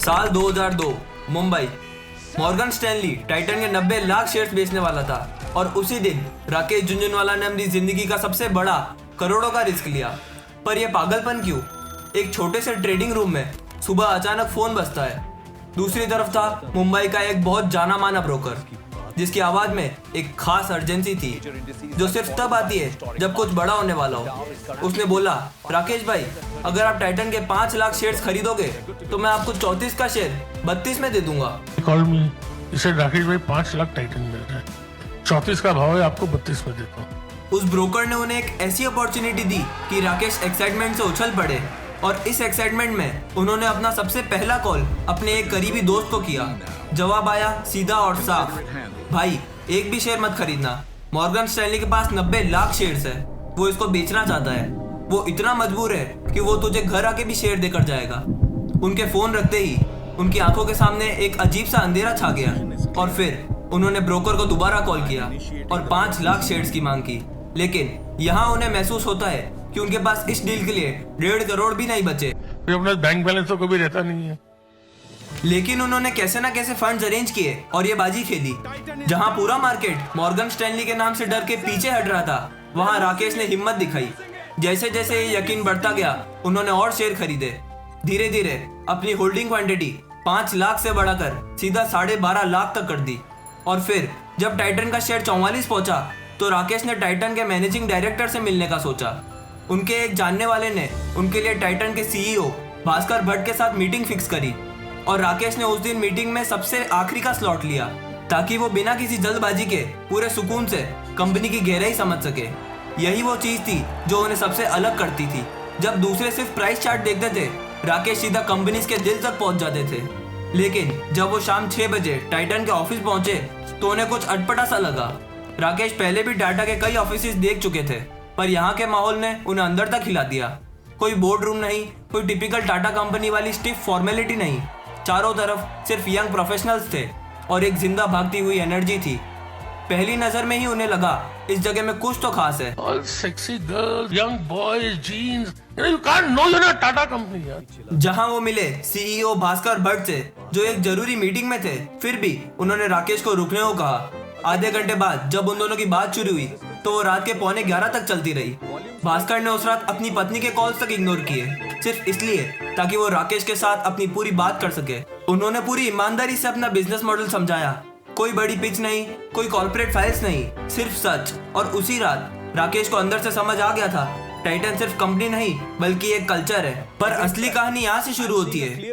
साल 2002 Mumbai. Morgan Stanley Titan के 90 lakh shares बेचने वाला था और उसी दिन राकेश झुनझुनवाला ने अपनी जिंदगी का सबसे बड़ा करोड़ों का रिस्क लिया। पर यह पागलपन क्यों? एक छोटे से ट्रेडिंग रूम में सुबह अचानक फोन बजता है। दूसरी तरफ था मुंबई का एक बहुत जाना माना ब्रोकर जिसकी आवाज में एक खास अर्जेंसी थी जो सिर्फ तब आती है जब कुछ बड़ा होने वाला हो। उसने बोला, राकेश भाई, अगर आप टाइटन के 5 लाख शेयर्स खरीदोगे तो मैं आपको 34 का शेयर 32 में दे दूंगा। कॉल मी, इसे राकेश भाई 5 लाख टाइटन मिल रहा है, 34 का भाव है, आपको 32 में देता हूँ। उस ब्रोकर ने उन्हें एक ऐसी अपॉर्चुनिटी दी कि राकेश एक्साइटमेंट से उछल पड़े और इस एक्साइटमेंट में उन्होंने अपना सबसे पहला कॉल अपने एक करीबी दोस्त को किया। जवाब आया सीधा और साफ, भाई एक भी शेयर मत खरीदना। मॉर्गन स्टैनली के पास 90 लाख शेयर्स है, वो इसको बेचना चाहता है। वो इतना मजबूर है कि वो तुझे घर आके भी शेयर देकर जाएगा। उनके फोन रखते ही उनकी आंखों के सामने एक अजीब सा अंधेरा छा गया और फिर उन्होंने ब्रोकर को दोबारा कॉल किया और 5 लाख शेयर्स की मांग की। लेकिन यहाँ उन्हें महसूस होता है कि उनके पास इस डील के लिए 1.5 करोड़ भी नहीं बचे। अपना बैंक बैलेंस तो कभी रहता नहीं है। लेकिन उन्होंने कैसे ना कैसे फंड्स अरेंज किए और ये बाजी खेली। जहां पूरा मार्केट मॉर्गन स्टैनली के नाम से डर के पीछे हट रहा था, वहां राकेश ने हिम्मत दिखाई। जैसे जैसे ये यकीन बढ़ता गया, उन्होंने और शेयर खरीदे। धीरे धीरे अपनी होल्डिंग क्वांटिटी 5 लाख से बढ़ाकर सीधा 12.5 लाख तक कर दी। और फिर जब टाइटन का शेयर 44 पहुंचा तो राकेश ने टाइटन के मैनेजिंग डायरेक्टर से मिलने का सोचा। उनके एक जानने वाले ने उनके लिए टाइटन के सीईओ भास्कर भट्ट के साथ मीटिंग फिक्स करी और राकेश ने उस दिन मीटिंग में सबसे आखिरी का स्लॉट लिया ताकि वो बिना किसी जल्दबाजी के पूरे सुकून से कंपनी की गहराई समझ सके। यही वो चीज थी जो उन्हें सबसे अलग करती थी। जब दूसरे सिर्फ प्राइस चार्ट देखते थे, राकेश सीधा कंपनीज के दिल तक पहुंच जाते थे। लेकिन जब वो शाम 6 बजे टाइटन के ऑफिस पहुंचे तो उन्हें कुछ अटपटा सा लगा। राकेश पहले भी टाटा के कई ऑफिस देख चुके थे, पर यहाँ के माहौल ने उन्हें अंदर तक हिला दिया। कोई बोर्ड रूम नहीं, कोई टिपिकल टाटा कंपनी वाली स्टिफ फॉर्मेलिटी नहीं। चारों तरफ सिर्फ यंग प्रोफेशनल्स थे और एक जिंदा भागती हुई एनर्जी थी। पहली नजर में ही उन्हें लगा इस जगह में कुछ तो खास है। All sexy girls, young boys, jeans. You can't know you're not Tata company यार। जहां वो मिले सीईओ भास्कर भट्ट से जो एक जरूरी मीटिंग में थे, फिर भी उन्होंने राकेश को रुकने को कहा। आधे घंटे बाद जब उन दोनों की बात शुरू हुई तो वो रात के 11:45 तक चलती रही। भास्कर ने उस रात अपनी पत्नी के कॉल्स तक इग्नोर किए, सिर्फ इसलिए ताकि वो राकेश के साथ अपनी पूरी बात कर सके। उन्होंने पूरी ईमानदारी से अपना बिजनेस मॉडल समझाया। कोई बड़ी पिच नहीं, कोई कॉर्पोरेट फाइल्स नहीं, सिर्फ सच। और उसी रात राकेश को अंदर से समझ आ गया था, टाइटन सिर्फ कंपनी नहीं बल्कि एक कल्चर है। पर असली कहानी यहाँ से शुरू होती है।